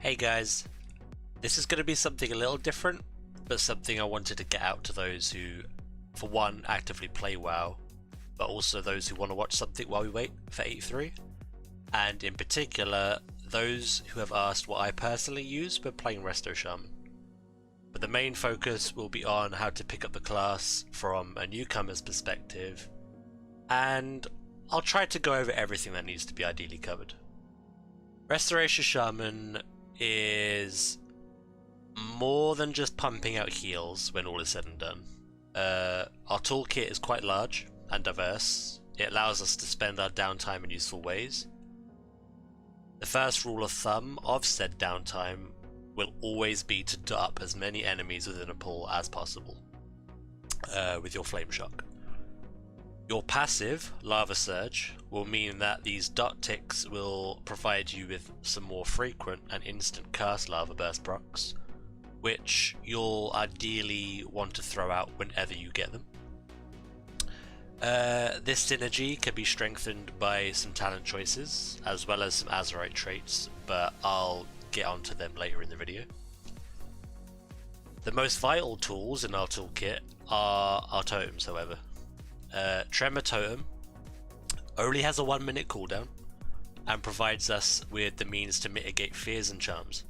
Hey guys, this is going to be something a little different, but something I wanted to get out to those who, for one, actively play WoW, but also those who want to watch something while we wait for 8.3, and in particular, those who have asked what I personally use when playing Resto Shaman. But the main focus will be on how to pick up the class from a newcomer's perspective, and I'll try to go over everything that needs to be ideally covered. Restoration Shaman is more than just pumping out heals when all is said and done. Our toolkit is quite large and diverse. It allows us to spend our downtime in useful ways. The first rule of thumb of said downtime will always be to dot up as many enemies within a pool as possible with your flame shock. Your passive, Lava Surge, will mean that these dot ticks will provide you with some more frequent and instant cast Lava Burst procs, which you'll ideally want to throw out whenever you get them. This synergy can be strengthened by some talent choices, as well as some Azerite traits, but I'll get onto them later in the video. The most vital tools in our toolkit are our totems, however. Tremor Totem only has a 1-minute cooldown and provides us with the means to mitigate fears and charms.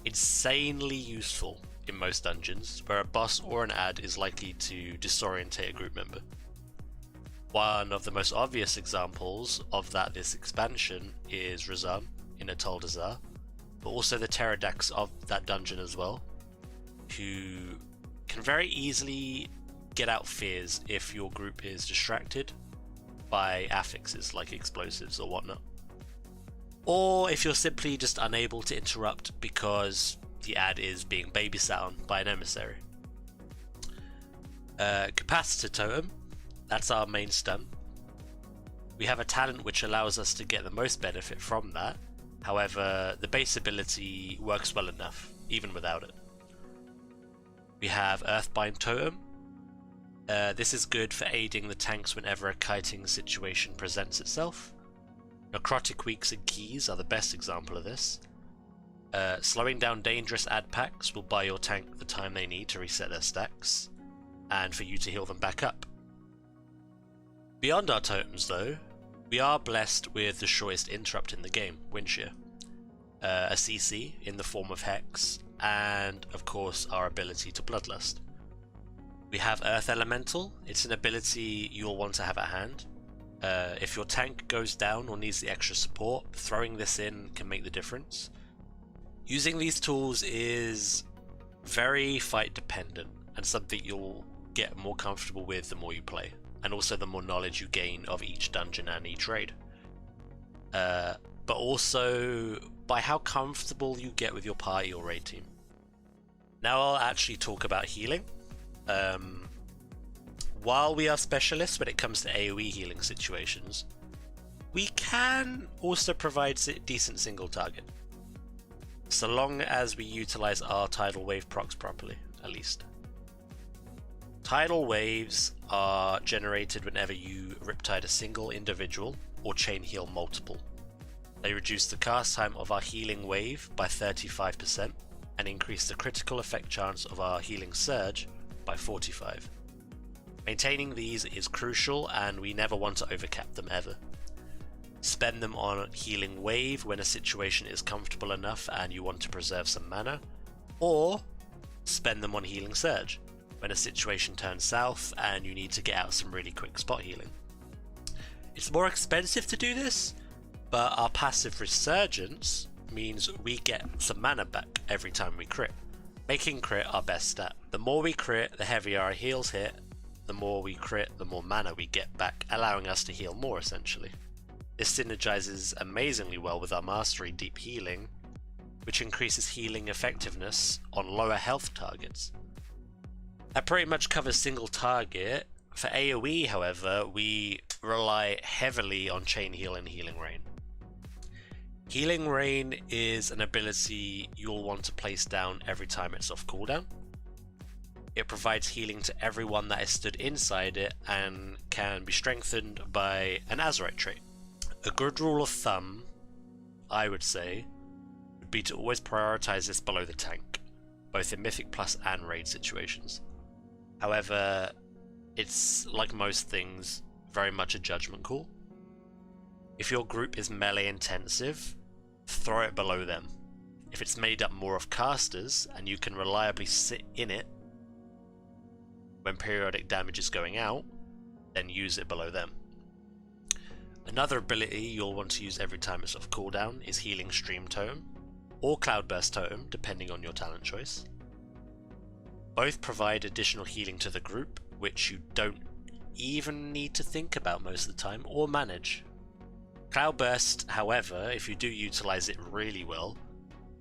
Insanely useful in most dungeons where a boss or an ad is likely to disorientate a group member. One of the most obvious examples of this expansion is Razan in Untitled Chapter, but also the pterodax of that dungeon as well, who can very easily get out fears if your group is distracted by affixes like explosives or whatnot, or if you're simply just unable to interrupt because the ad is being babysat on by an emissary. Capacitor Totem, that's our main stun. We have a talent which allows us to get the most benefit from that, however the base ability works well enough even without it. We have Earthbind Totem. This is good for aiding the tanks whenever a kiting situation presents itself. Necrotic Weeks and Keys are the best example of this. Slowing down dangerous ad packs will buy your tank the time they need to reset their stacks, and for you to heal them back up. Beyond our totems though, we are blessed with the shortest interrupt in the game, Windshear, a CC in the form of Hex, and of course our ability to Bloodlust. We have Earth Elemental. It's an ability you'll want to have at hand. If your tank goes down or needs the extra support, throwing this in can make the difference. Using these tools is very fight dependent and something you'll get more comfortable with the more you play, and also the more knowledge you gain of each dungeon and each raid. But also by how comfortable you get with your party or raid team. Now I'll actually talk about healing. While we are specialists when it comes to AoE healing situations, we can also provide decent single target, so long as we utilize our tidal wave procs properly, at least. Tidal waves are generated whenever you riptide a single individual or chain heal multiple. They reduce the cast time of our healing wave by 35% and increase the critical effect chance of our healing surge by 45. Maintaining these is crucial, and we never want to overcap them ever. Spend them on healing wave when a situation is comfortable enough and you want to preserve some mana, or spend them on healing surge when a situation turns south and you need to get out some really quick spot healing. It's more expensive to do this, but our passive resurgence means we get some mana back every time we crit, making crit our best stat. The more we crit, the heavier our heals hit. The more we crit, the more mana we get back, allowing us to heal more essentially. This synergizes amazingly well with our mastery deep healing, which increases healing effectiveness on lower health targets. That pretty much covers single target. For AoE, however, we rely heavily on chain heal and healing rain. Healing rain is an ability you'll want to place down every time it's off cooldown. It provides healing to everyone that is stood inside it and can be strengthened by an Azerite trait. A good rule of thumb, I would say, be to always prioritize this below the tank, both in Mythic Plus and raid situations. However, it's, like most things, very much a judgment call. If your group is melee intensive, throw it below them. If it's made up more of casters and you can reliably sit in it when periodic damage is going out, then use it below them. Another ability you'll want to use every time it's off cooldown is Healing Stream Totem, or Cloudburst Totem, depending on your talent choice. Both provide additional healing to the group, which you don't even need to think about most of the time, or manage. Cloudburst, however, if you do utilize it really well,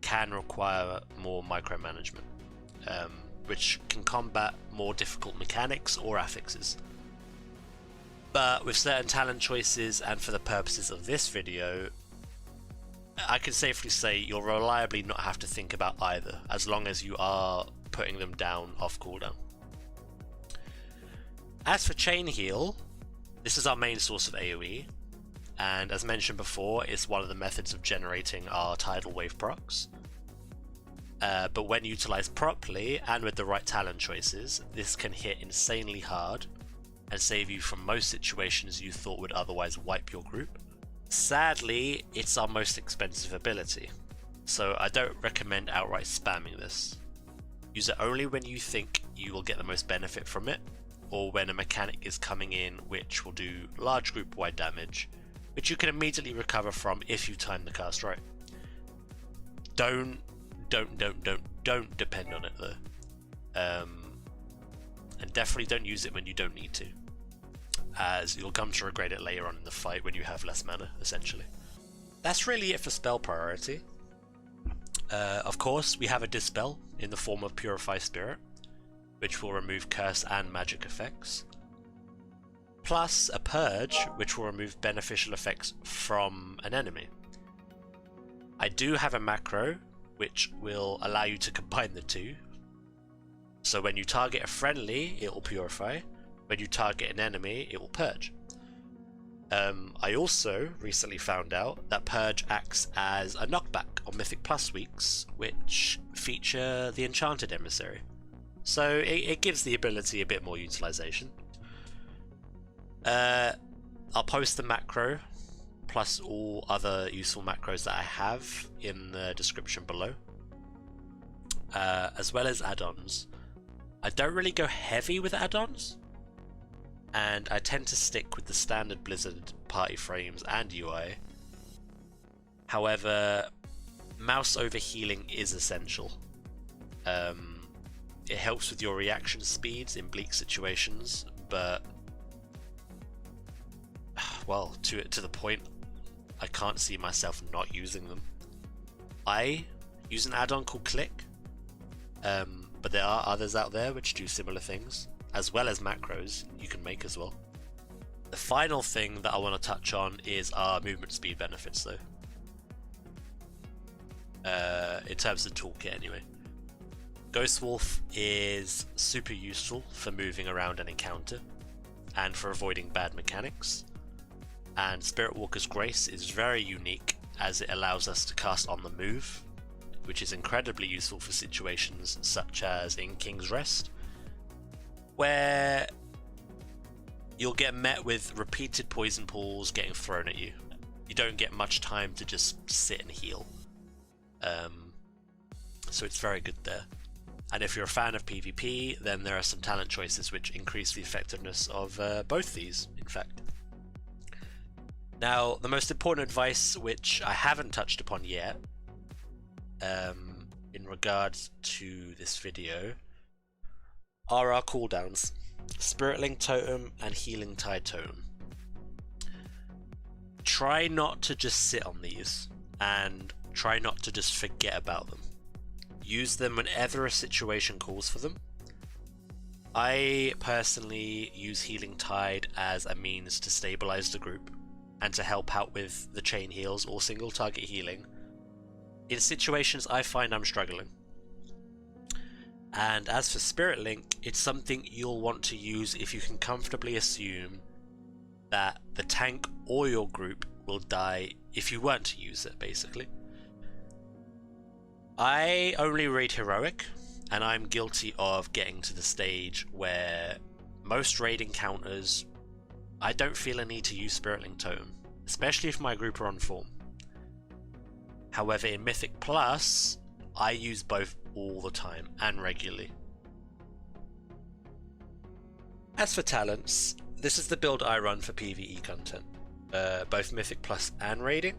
can require more micromanagement, which can combat more difficult mechanics or affixes. But with certain talent choices, and for the purposes of this video, I can safely say you'll reliably not have to think about either, as long as you are putting them down off cooldown. As for Chain Heal, this is our main source of AoE, and as mentioned before, it's one of the methods of generating our tidal wave procs. But when utilized properly and with the right talent choices, this can hit insanely hard and save you from most situations you thought would otherwise wipe your group. Sadly, it's our most expensive ability, so I don't recommend outright spamming this. Use it only when you think you will get the most benefit from it, or when a mechanic is coming in which will do large group-wide damage, which you can immediately recover from if you time the cast right. Don't depend on it though. And definitely don't use it when you don't need to, as you'll come to regret it later on in the fight when you have less mana, essentially. That's really it for spell priority. Of course, we have a Dispel in the form of Purify Spirit, which will remove curse and magic effects, plus a Purge, which will remove beneficial effects from an enemy. I do have a macro, which will allow you to combine the two. So when you target a friendly, it will Purify. When you target an enemy, it will Purge. I also recently found out that Purge acts as a knockback on Mythic Plus weeks, which feature the Enchanted Emissary. So it gives the ability a bit more utilization. I'll post the macro, plus all other useful macros that I have in the description below, as well as add-ons. I don't really go heavy with add-ons, and I tend to stick with the standard Blizzard party frames and UI. However, mouse over healing is essential. It helps with your reaction speeds in bleak situations, but well, to the point, I can't see myself not using them. I use an add-on called Click, but there are others out there which do similar things, as well as macros you can make as well. The final thing that I want to touch on is our movement speed benefits though. In terms of Toolkit anyway. Ghost Wolf is super useful for moving around an encounter and for avoiding bad mechanics. And Spirit Walker's Grace is very unique as it allows us to cast on the move, which is incredibly useful for situations such as in King's Rest, where you'll get met with repeated poison pools getting thrown at you. You don't get much time to just sit and heal. So it's very good there. And if you're a fan of PvP, then there are some talent choices which increase the effectiveness of both these, in fact. Now, the most important advice, which I haven't touched upon yet, in regards to this video, are our cooldowns. Spirit Link Totem and Healing Tide Totem. Try not to just sit on these, and try not to just forget about them. Use them whenever a situation calls for them. I personally use Healing Tide as a means to stabilize the group and to help out with the chain heals or single target healing in situations I find I'm struggling. And as for Spirit Link, it's something you'll want to use if you can comfortably assume that the tank or your group will die if you weren't to use it, basically. I only raid Heroic, and I'm guilty of getting to the stage where most raid encounters, I don't feel a need to use Spiritling Totem, especially if my group are on form. However, in Mythic Plus, I use both all the time and regularly. As for talents, this is the build I run for PvE content, both Mythic Plus and raiding.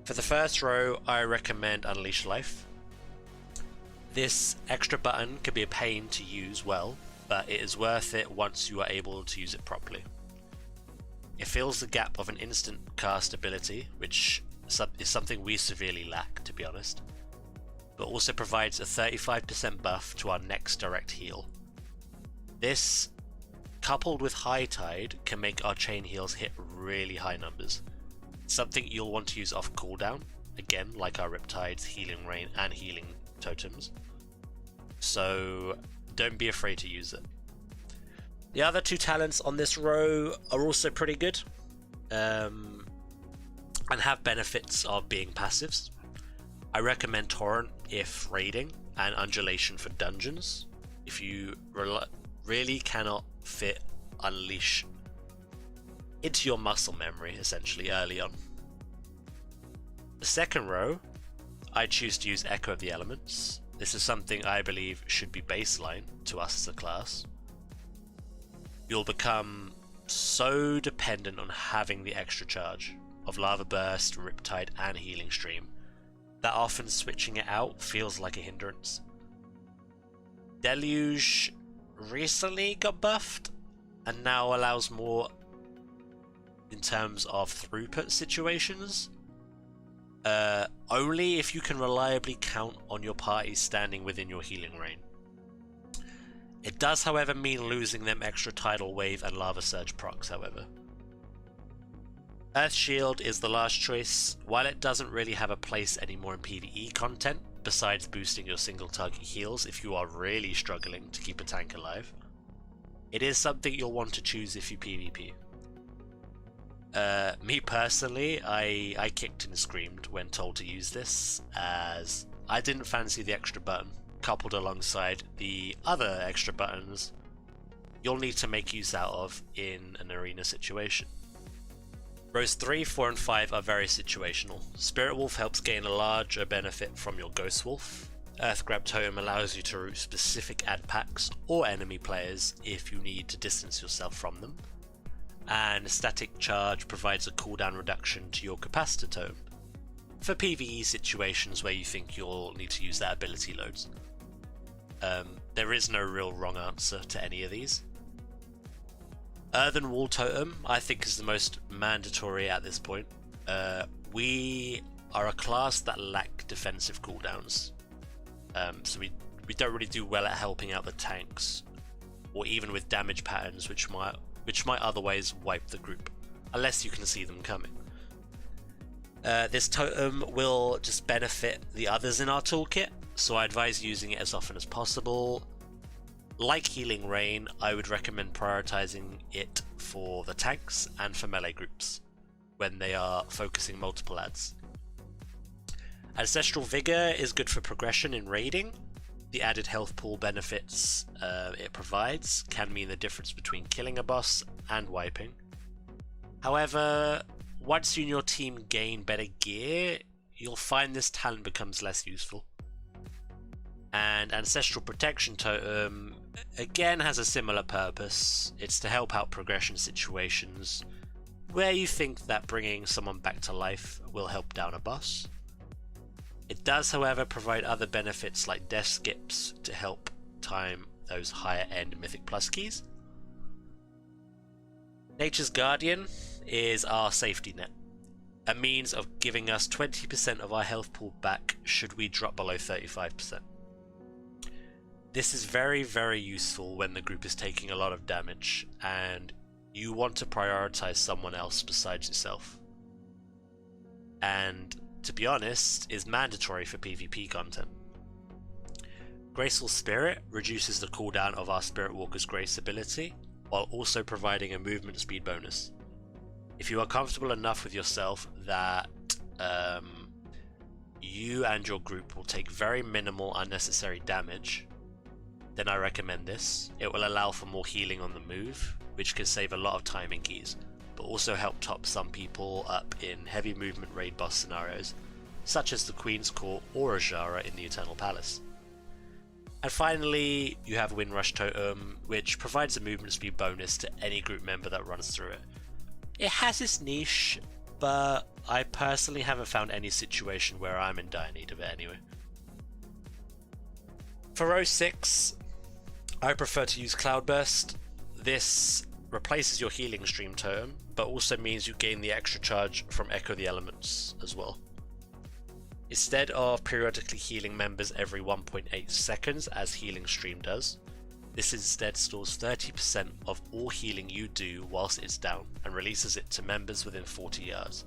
For the first row, I recommend Unleash Life. This extra button can be a pain to use well, but it is worth it once you are able to use it properly. It fills the gap of an instant cast ability, which is something we severely lack, to be honest, but also provides a 35% buff to our next direct heal. This, coupled with High Tide, can make our chain heals hit really high numbers. Something you'll want to use off cooldown, again like our Riptides, Healing Rain and Healing Totems. So don't be afraid to use it. The other two talents on this row are also pretty good, and have benefits of being passives. I recommend Torrent if raiding, and Undulation for dungeons. If you really cannot fit Unleash into your muscle memory, essentially, early on. The second row, I choose to use Echo of the Elements. This is something I believe should be baseline to us as a class. You'll become so dependent on having the extra charge of Lava Burst, Riptide and Healing Stream that often switching it out feels like a hindrance. Deluge recently got buffed and now allows more in terms of throughput situations, only if you can reliably count on your party standing within your healing range. It does, however, mean losing them extra Tidal Wave and Lava Surge procs, however. Earth Shield is the last choice. While it doesn't really have a place anymore in PvE content, besides boosting your single target heals if you are really struggling to keep a tank alive, it is something you'll want to choose if you PvP. Me personally, I kicked and screamed when told to use this, as I didn't fancy the extra button, coupled alongside the other extra buttons you'll need to make use out of in an arena situation. Rows 3, 4 and 5 are very situational. Spirit Wolf helps gain a larger benefit from your Ghost Wolf. Earth Grab Totem allows you to root specific ad packs or enemy players if you need to distance yourself from them. And Static Charge provides a cooldown reduction to your Capacitor Totem for PvE situations where you think you'll need to use that ability loads. There is no real wrong answer to any of these. Earthen Wall Totem, I think, is the most mandatory at this point. We are a class that lack defensive cooldowns, so we don't really do well at helping out the tanks, or even with damage patterns which might otherwise wipe the group, unless you can see them coming. This totem will just benefit the others in our toolkit, so I advise using it as often as possible. Like Healing Rain, I would recommend prioritizing it for the tanks and for melee groups when they are focusing multiple ads. Ancestral Vigor is good for progression in raiding. The added health pool benefits it provides can mean the difference between killing a boss and wiping. However, once you and your team gain better gear, you'll find this talent becomes less useful. And Ancestral Protection Totem again has a similar purpose. It's to help out progression situations where you think that bringing someone back to life will help down a boss. It does, however, provide other benefits like death skips to help time those higher end Mythic Plus keys. Nature's Guardian is our safety net, a means of giving us 20% of our health pool back should we drop below 35%. This is very, very useful when the group is taking a lot of damage and you want to prioritize someone else besides yourself. And to be honest, is mandatory for PvP content. Graceful Spirit reduces the cooldown of our Spirit Walker's Grace ability, while also providing a movement speed bonus. If you are comfortable enough with yourself that you and your group will take very minimal unnecessary damage, then I recommend this. It will allow for more healing on the move, which can save a lot of time and keys, but also help top some people up in heavy movement raid boss scenarios, such as the Queen's Court or Ajara in the Eternal Palace. And finally, you have Windrush Totem, which provides a movement speed bonus to any group member that runs through it. It has its niche, but I personally haven't found any situation where I'm in dire need of it anyway. For row 6, I prefer to use Cloudburst. This replaces your healing stream totem, but also means you gain the extra charge from Echo the Elements as well. Instead of periodically healing members every 1.8 seconds as healing stream does, this instead stores 30% of all healing you do whilst it's down and releases it to members within 40 yards.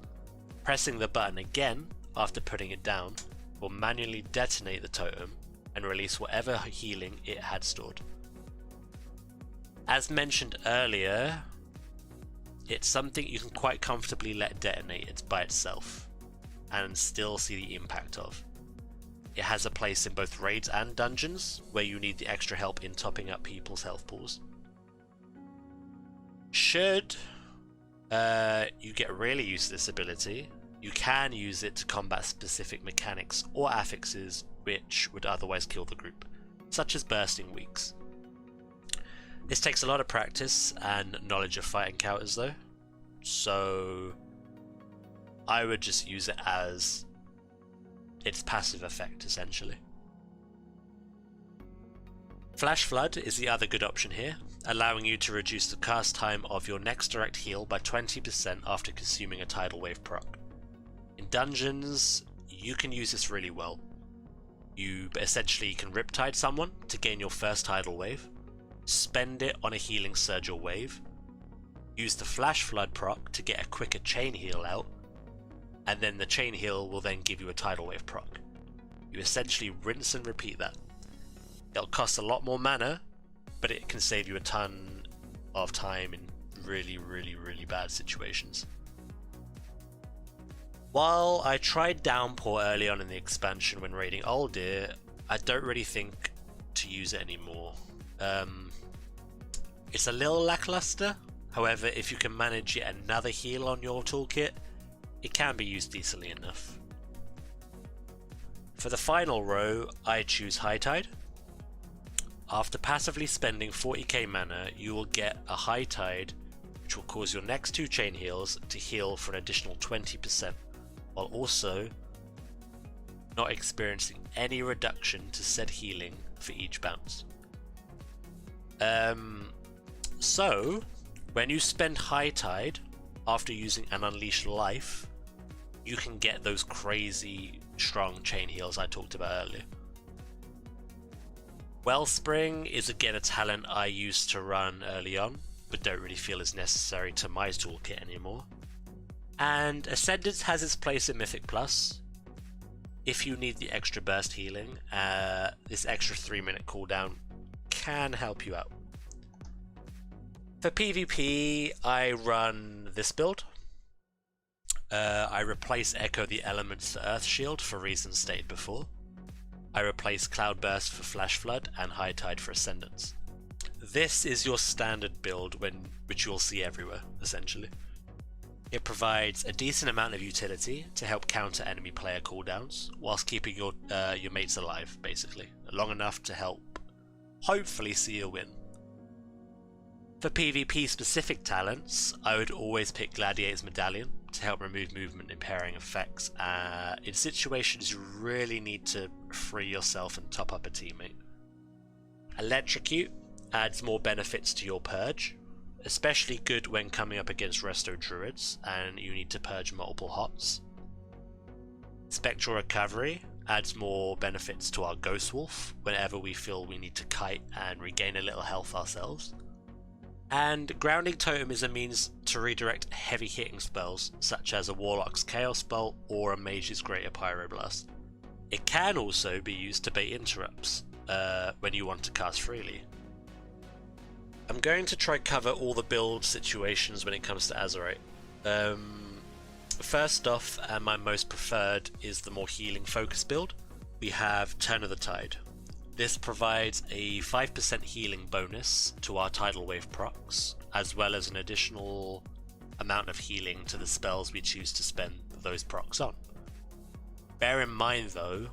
Pressing the button again after putting it down will manually detonate the totem and release whatever healing it had stored. As mentioned earlier, it's something you can quite comfortably let detonate it by itself and still see the impact of. It has a place in both raids and dungeons where you need the extra help in topping up people's health pools. Should you get really used to this ability, you can use it to combat specific mechanics or affixes which would otherwise kill the group, such as bursting weaks. This takes a lot of practice and knowledge of fighting counters though, so I would just use it as its passive effect essentially. Flash Flood is the other good option here, allowing you to reduce the cast time of your next direct heal by 20% after consuming a tidal wave proc. In dungeons, you can use this really well. You essentially can Riptide someone to gain your first tidal wave, spend it on a healing surge or wave, use the Flash Flood proc to get a quicker chain heal out, and then the chain heal will then give you a tidal wave proc. You essentially rinse and repeat that. It'll cost a lot more mana, but it can save you a ton of time in really bad situations. While I tried Downpour early on in the expansion when raiding Uldir, I don't really think to use it anymore. It's a little lackluster, however if you can manage yet another heal on your toolkit, it can be used decently enough. For the final row, I choose High Tide. After passively spending 40k mana, you will get a High Tide, which will cause your next 2 chain heals to heal for an additional 20%, while also not experiencing any reduction to said healing for each bounce. So, when you spend High Tide after using an Unleashed Life, you can get those crazy strong chain heals I talked about earlier. Wellspring is again a talent I used to run early on, but don't really feel is necessary to my toolkit anymore. And Ascendance has its place in Mythic Plus. If you need the extra burst healing, this extra 3-minute cooldown can help you out. For PvP, I run this build. I replace Echo the Elements to Earth Shield for reasons stated before. I replace Cloudburst for Flash Flood and High Tide for Ascendance. This is your standard build which you'll see everywhere, essentially. It provides a decent amount of utility to help counter enemy player cooldowns, whilst keeping your mates alive, basically, long enough to help hopefully see a win. For PvP specific talents, I would always pick Gladiator's Medallion to help remove movement impairing effects in situations you really need to free yourself and top up a teammate. Electrocute adds more benefits to your purge, especially good when coming up against Resto Druids and you need to purge multiple hots. Spectral Recovery adds more benefits to our Ghost Wolf whenever we feel we need to kite and regain a little health ourselves. And Grounding Totem is a means to redirect heavy hitting spells, such as a Warlock's Chaos Bolt or a Mage's Greater Pyroblast. It can also be used to bait interrupts when you want to cast freely. I'm going to try cover all the build situations when it comes to Azerite. First off, and my most preferred, is the more healing focused build. We have Turn of the Tide. This provides a 5% healing bonus to our tidal wave procs, as well as an additional amount of healing to the spells we choose to spend those procs on. Bear in mind though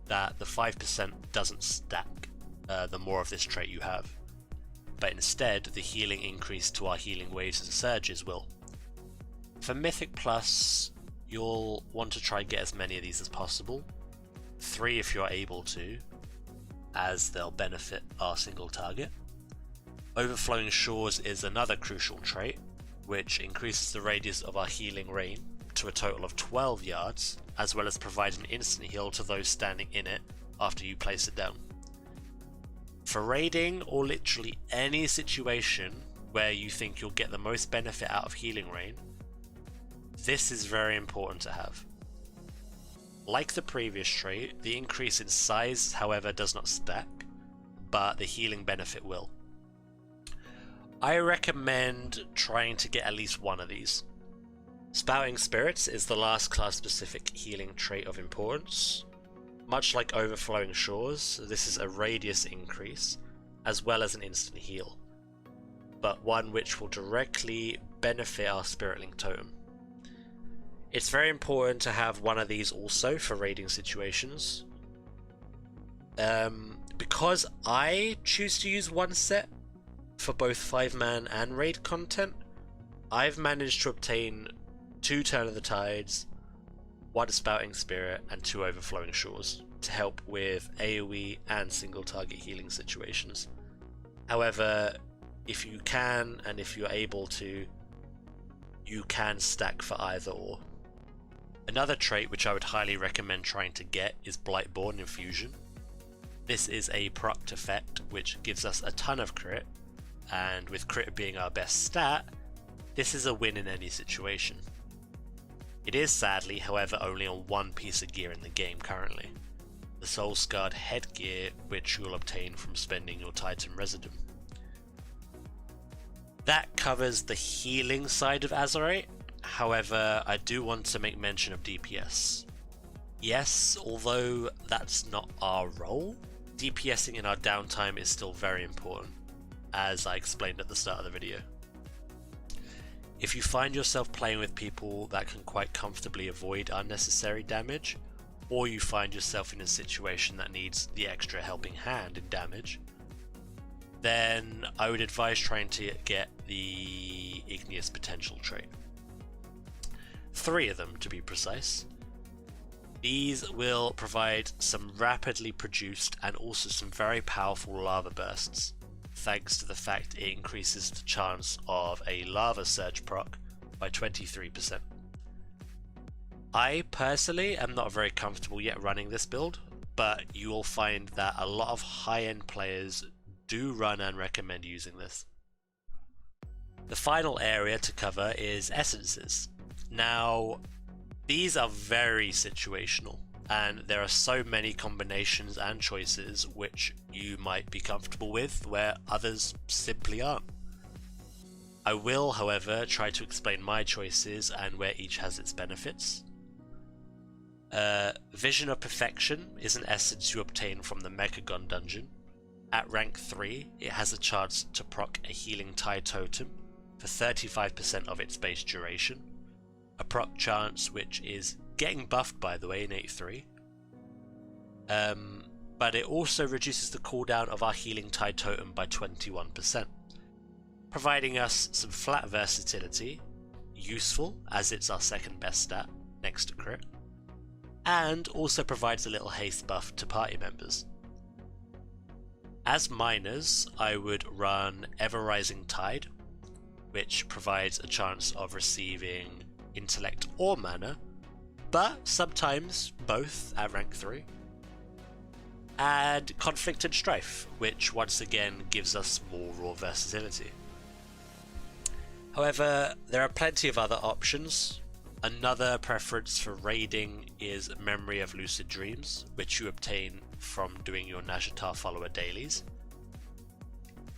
that the 5% doesn't stack the more of this trait you have, but instead the healing increase to our healing waves and surges will. For Mythic Plus, you'll want to try and get as many of these as possible, 3 if you're able to, as they'll benefit our single target. Overflowing Shores is another crucial trait, which increases the radius of our healing rain to a total of 12 yards, as well as provides an instant heal to those standing in it after you place it down. For raiding, or literally any situation where you think you'll get the most benefit out of healing rain, this is very important to have. Like the previous trait, the increase in size, however, does not stack, but the healing benefit will. I recommend trying to get at least one of these. Spouting Spirits is the last class-specific healing trait of importance. Much like Overflowing Shores, this is a radius increase, as well as an instant heal, but one which will directly benefit our Spirit Link totem. It's very important to have one of these also for raiding situations. Because I choose to use one set for both 5-man and raid content, I've managed to obtain 2 Turn of the Tides, 1 Spouting Spirit, and 2 Overflowing Shores to help with AoE and single target healing situations. However, if you can and if you're able to, you can stack for either or. Another trait which I would highly recommend trying to get is Blightborn Infusion. This is a procced effect which gives us a ton of crit, and with crit being our best stat, this is a win in any situation. It is sadly, however, only on one piece of gear in the game currently, the Soul Scarred headgear, which you'll obtain from spending your Titan Residum. That covers the healing side of Azerite. However, I do want to make mention of DPS. Yes, although that's not our role, DPSing in our downtime is still very important, as I explained at the start of the video. If you find yourself playing with people that can quite comfortably avoid unnecessary damage, or you find yourself in a situation that needs the extra helping hand in damage, then I would advise trying to get the Igneous Potential trait. 3 of them to be precise. These will provide some rapidly produced and also some very powerful lava bursts, thanks to the fact it increases the chance of a lava surge proc by 23%. I personally am not very comfortable yet running this build, but you will find that a lot of high-end players do run and recommend using this. The final area to cover is essences. Now, these are very situational, and there are so many combinations and choices which you might be comfortable with where others simply aren't. I will, however, try to explain my choices and where each has its benefits. Vision of Perfection is an essence you obtain from the Mechagon dungeon. At rank 3, it has a chance to proc a Healing Tide totem for 35% of its base duration. A proc chance which is getting buffed, by the way, in 8.3. But it also reduces the cooldown of our Healing Tide totem by 21%, providing us some flat versatility, useful as it's our second best stat next to crit, and also provides a little haste buff to party members. As minors, I would run Ever Rising Tide, which provides a chance of receiving intellect or mana, but sometimes both at rank 3. And Conflict and Strife, which once again gives us more raw versatility. However, there are plenty of other options. Another preference for raiding is Memory of Lucid Dreams, which you obtain from doing your Nazjatar follower dailies.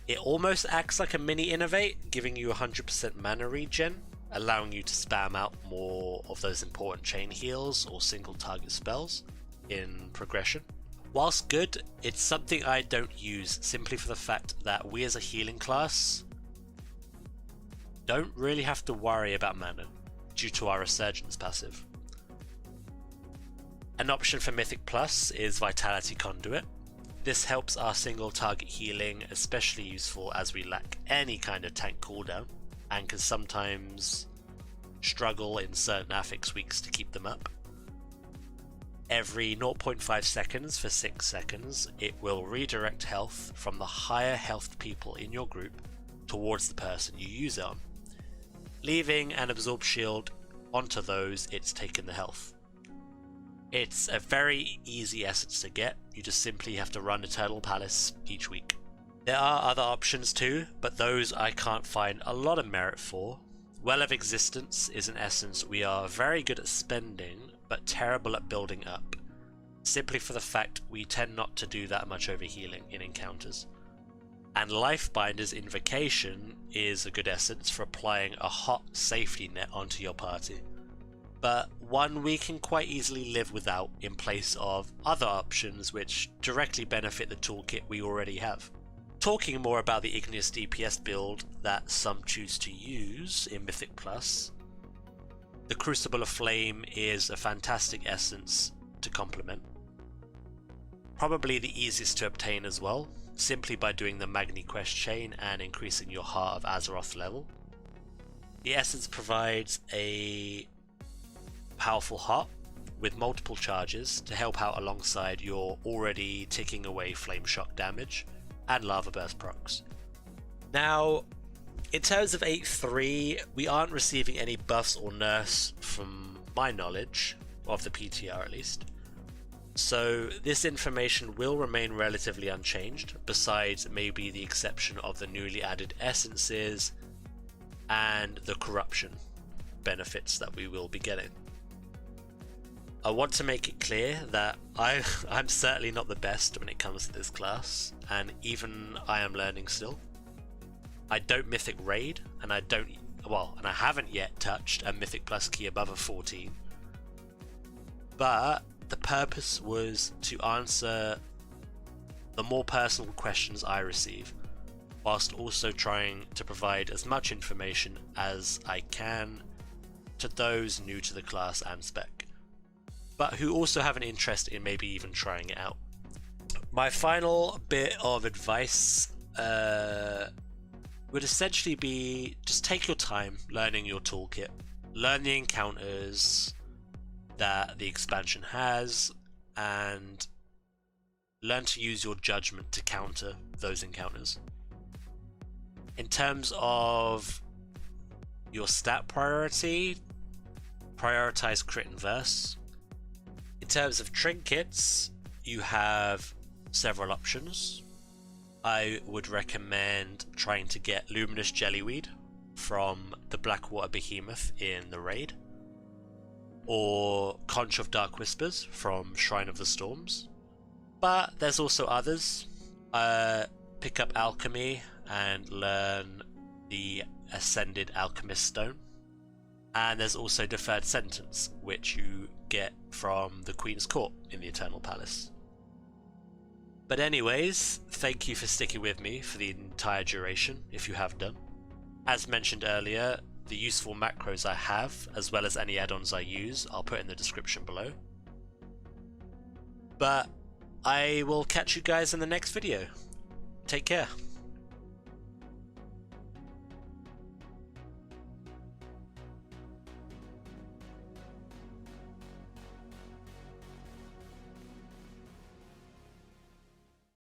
It almost acts like a mini Innovate, giving you 100% mana regen, allowing you to spam out more of those important chain heals or single target spells in progression. Whilst good, it's something I don't use simply for the fact that we as a healing class don't really have to worry about mana due to our Resurgence passive. An option for Mythic Plus is Vitality Conduit. This helps our single target healing, especially useful as we lack any kind of tank cooldown and can sometimes struggle in certain affix weeks to keep them up. Every 0.5 seconds for 6 seconds, it will redirect health from the higher health people in your group towards the person you use it on, leaving an absorb shield onto those it's taken the health. It's a very easy essence to get, you just simply have to run Eternal Palace each week. There are other options too, but those I can't find a lot of merit for. Well of Existence is an essence we are very good at spending, but terrible at building up, simply for the fact we tend not to do that much overhealing in encounters. And Lifebinder's Invocation is a good essence for applying a hot safety net onto your party, but one we can quite easily live without in place of other options which directly benefit the toolkit we already have. Talking more about the Igneous DPS build that some choose to use in Mythic Plus, the Crucible of Flame is a fantastic essence to complement. Probably the easiest to obtain as well, simply by doing the Magni quest chain and increasing your Heart of Azeroth level. The essence provides a powerful heart with multiple charges to help out alongside your already ticking away Flame Shock damage and Lava Burst procs. Now, in terms of 8.3, we aren't receiving any buffs or nerfs from my knowledge, of the PTR at least. So this information will remain relatively unchanged, besides maybe the exception of the newly added essences and the corruption benefits that we will be getting. I want to make it clear that I'm certainly not the best when it comes to this class, and even I am learning still. I don't Mythic Raid, and I haven't yet touched a Mythic Plus key above a 14. But the purpose was to answer the more personal questions I receive, whilst also trying to provide as much information as I can to those new to the class and spec, but who also have an interest in maybe even trying it out. My final bit of advice would essentially be just take your time learning your toolkit, learn the encounters that the expansion has, and learn to use your judgment to counter those encounters. In terms of your stat priority, prioritize crit and verse. In terms of trinkets, you have several options. I would recommend trying to get Luminous Jellyweed from the Blackwater Behemoth in the raid, or Conch of Dark Whispers from Shrine of the Storms. But there's also others. Pick up Alchemy and learn the Ascended Alchemist Stone. And there's also Deferred Sentence, which you get from the Queen's Court in the Eternal Palace. But anyways, thank you for sticking with me for the entire duration, if you have done. As mentioned earlier, the useful macros I have, as well as any add-ons I use, I'll put in the description below. But I will catch you guys in the next video. Take care.